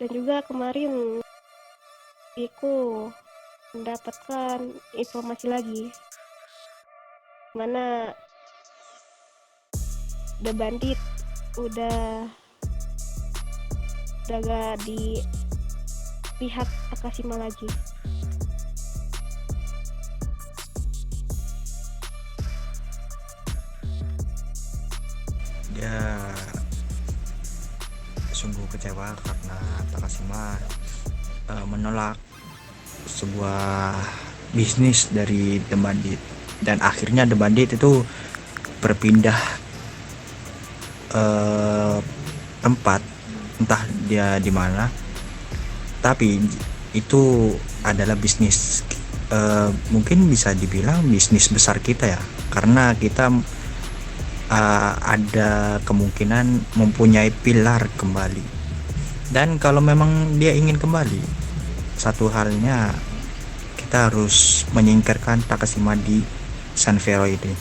Dan juga kemarin aku mendapatkan informasi lagi mana The Bandit udah gak di pihak Takashima lagi. Dia sungguh kecewa karena Takashima menolak sebuah bisnis dari The Bandit, dan akhirnya The Bandit itu berpindah tempat, entah dia di mana, tapi itu adalah bisnis, mungkin bisa dibilang bisnis besar kita ya, karena kita ada kemungkinan mempunyai pilar kembali. Dan kalau memang dia ingin kembali, satu halnya kita harus menyingkirkan Takashima di Sanfero ini.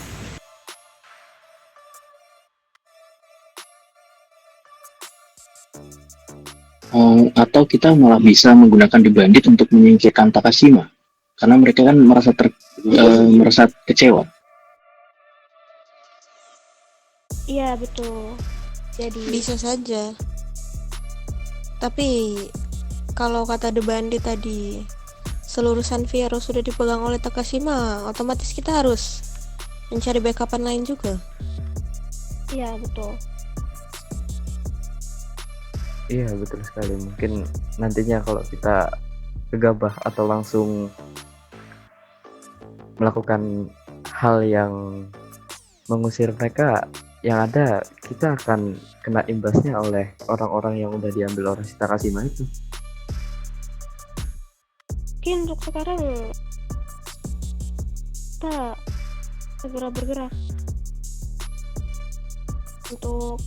Atau kita malah bisa menggunakan The Bandit untuk menyingkirkan Takashima karena mereka kan merasa kecewa. Iya betul. Jadi Bisa saja. Tapi kalau kata The Bandit tadi, seluruh Sanfero sudah dipegang oleh Takashima, otomatis kita harus mencari backupan lain juga. iya betul. Iya betul sekali. Mungkin nantinya kalau kita gegabah atau langsung melakukan hal yang mengusir mereka, yang ada kita akan kena imbasnya oleh orang-orang yang udah diambil oleh si Takashima itu. Mungkin untuk sekarang kita segera bergerak untuk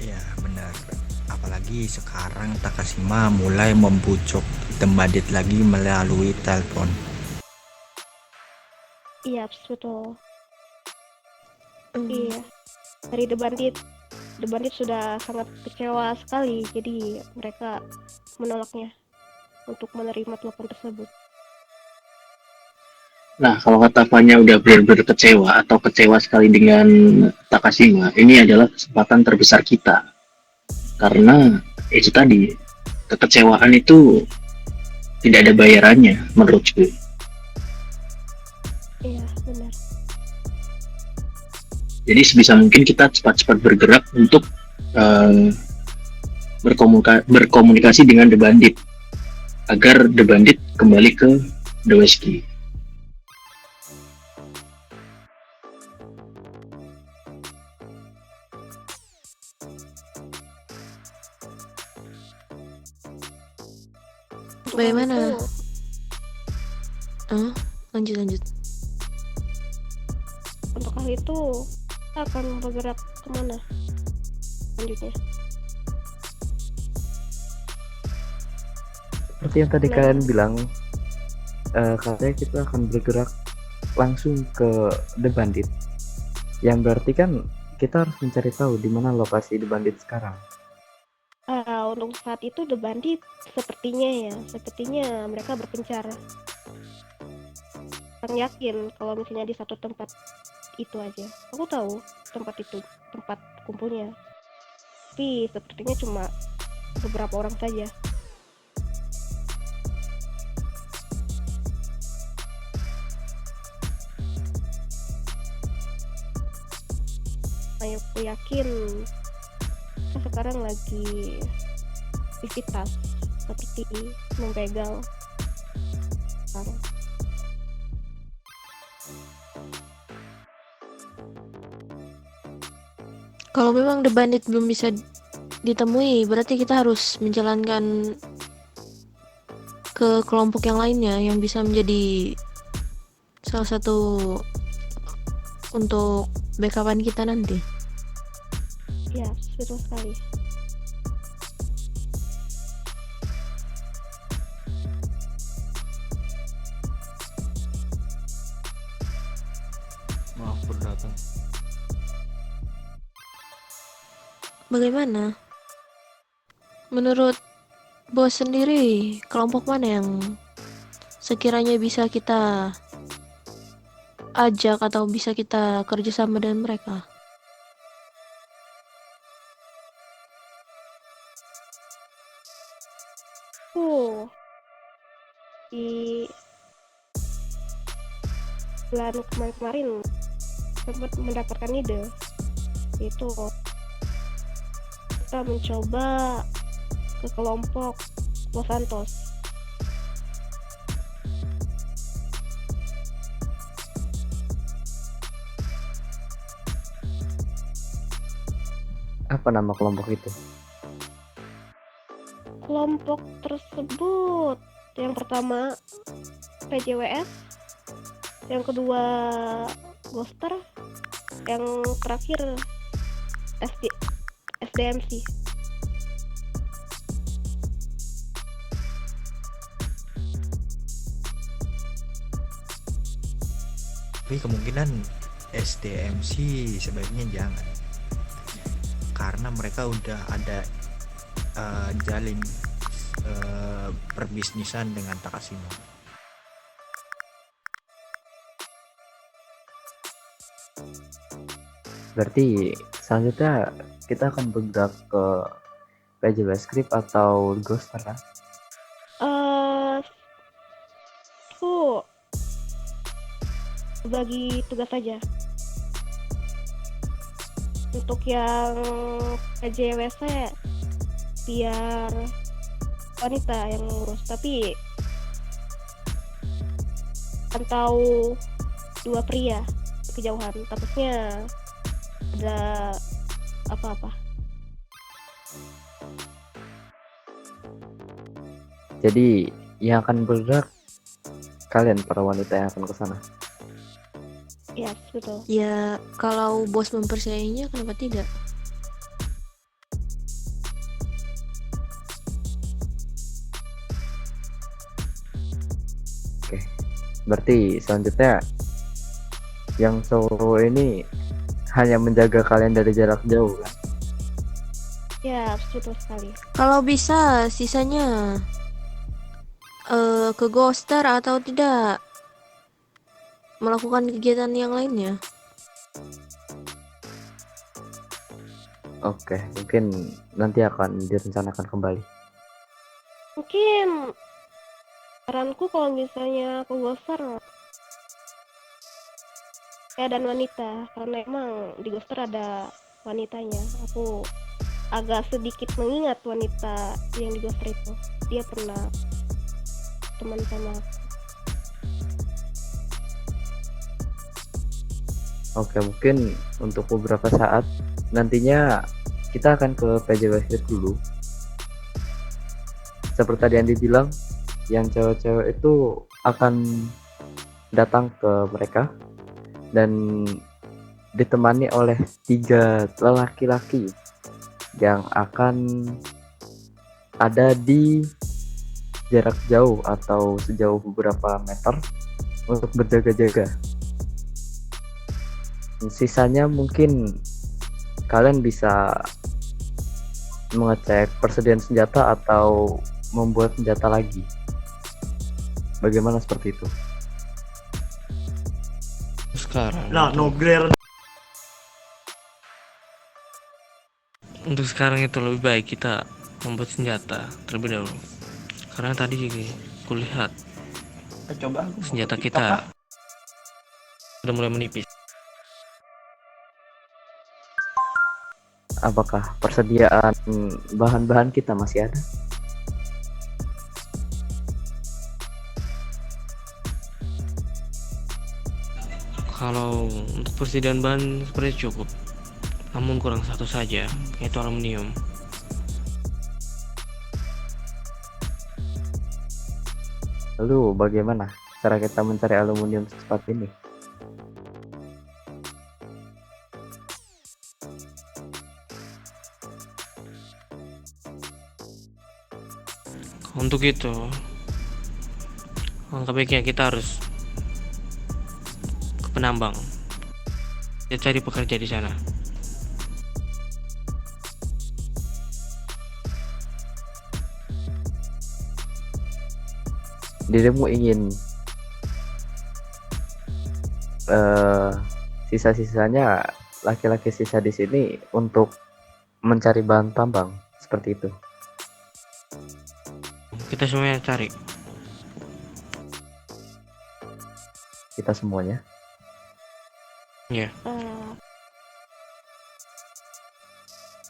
Ya benar, apalagi sekarang Takashima mulai membujuk The Bandit lagi melalui telepon. iya betul. Iya, dari The Bandit sudah sangat kecewa sekali, jadi mereka menolaknya untuk menerima telepon tersebut. Nah, kalau kata Fanya udah benar-benar kecewa atau kecewa sekali dengan Takashima, ini adalah kesempatan terbesar kita. Karena itu tadi, kekecewaan itu tidak ada bayarannya menurutku. Iya, benar. Jadi sebisa mungkin kita cepat-cepat bergerak untuk berkomunikasi dengan The Bandit agar The Bandit kembali ke The Wesky. Bagaimana? Lanjut. Untuk hal itu kita akan bergerak kemana selanjutnya? Seperti yang tadi kalian bilang, katanya kita akan bergerak langsung ke The Bandit. Yang berarti kan kita harus mencari tahu di mana lokasi The Bandit sekarang. Untuk saat itu The Bandit sepertinya mereka berpencar. Aku yakin kalau misalnya di satu tempat itu aja. Aku tahu tempat itu tempat kumpulnya. Tapi sepertinya cuma beberapa orang saja. Aku yakin kita sekarang lagi aktivitas seperti membegal orang. Kalau memang The Bandit belum bisa ditemui, berarti kita harus menjalankan ke kelompok yang lainnya yang bisa menjadi salah satu untuk backupan kita nanti. Ya, betul sekali. Maaf berdatang. Bagaimana? Menurut bos sendiri, kelompok mana yang sekiranya bisa kita ajak atau bisa kita kerjasama dengan mereka? Di bulan kemarin sempat mendapatkan ide, yaitu kita mencoba ke kelompok Los Santos. Apa nama kelompok itu? Kelompok tersebut yang pertama PJWS, yang kedua Ghoster, yang terakhir SDMC. Tapi kemungkinan SDMC sebaiknya jangan, karena mereka udah ada jalin perbisnisan dengan Takashima. Berarti selanjutnya kita akan bergerak ke PJW Script atau Ghoster kan? Aku bagi tugas saja. Untuk yang PJWC biar wanita yang ngurus, tapi pantau dua pria kejauhan, takutnya ada apa-apa. Jadi yang akan bergerak kalian para wanita yang akan ke sana. Ya, betul. Ya, kalau bos mempercayainya, kenapa tidak? Berarti selanjutnya yang cowok ini hanya menjaga kalian dari jarak jauh kan? Ya, betul sekali. Kalau bisa, sisanya ke Ghoster atau tidak melakukan kegiatan yang lainnya. Oke, mungkin nanti akan direncanakan kembali. Mungkin saranku kalau misalnya aku Ghoster dan wanita, karena emang di Ghoster ada wanitanya. Aku agak sedikit mengingat wanita yang di Ghoster itu. Dia pernah teman sama aku. Oke, mungkin untuk beberapa saat nantinya kita akan ke PJW dulu. Seperti tadi yang dibilang, yang cewek-cewek itu akan datang ke mereka dan ditemani oleh 3 lelaki-laki yang akan ada di jarak jauh atau sejauh beberapa meter untuk berjaga-jaga. Sisanya mungkin kalian bisa mengecek persediaan senjata atau membuat senjata lagi. Bagaimana seperti itu? Sekarang untuk sekarang itu lebih baik kita membuat senjata terlebih dahulu, karena tadi kulihat senjata kita sudah mulai menipis. Apakah persediaan bahan-bahan kita masih ada? Kalau untuk persediaan bahan seperti cukup, namun kurang satu saja, yaitu aluminium. Lalu bagaimana cara kita mencari aluminium secepat ini? Untuk itu, langkah baiknya kita harus ke penambang. Kita cari pekerja di sana. dirimu ingin sisa-sisanya laki-laki sisa di sini untuk mencari bahan tambang seperti itu. Kita semuanya cari. Kita semuanya. Ya, Eh,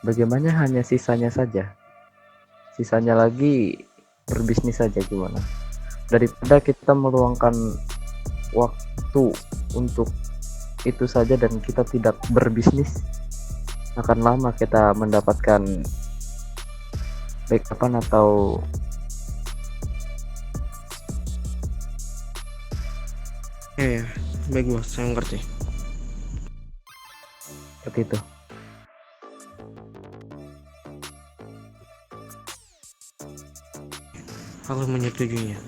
Bagaimana hanya sisanya saja? Sisanya lagi berbisnis saja gimana? Daripada kita meluangkan waktu untuk itu saja dan kita tidak berbisnis, akan lama kita mendapatkan backupan atau ya, baik bos, saya mengerti. seperti itu. Aku menyetujuinya.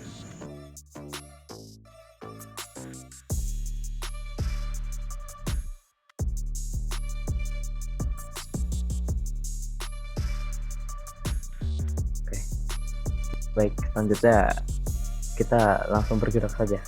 Oke. Baik, selanjutnya kita langsung bergerak saja.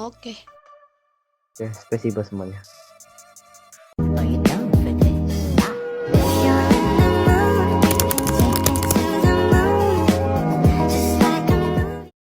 Oke. Oke, spesies semuanya.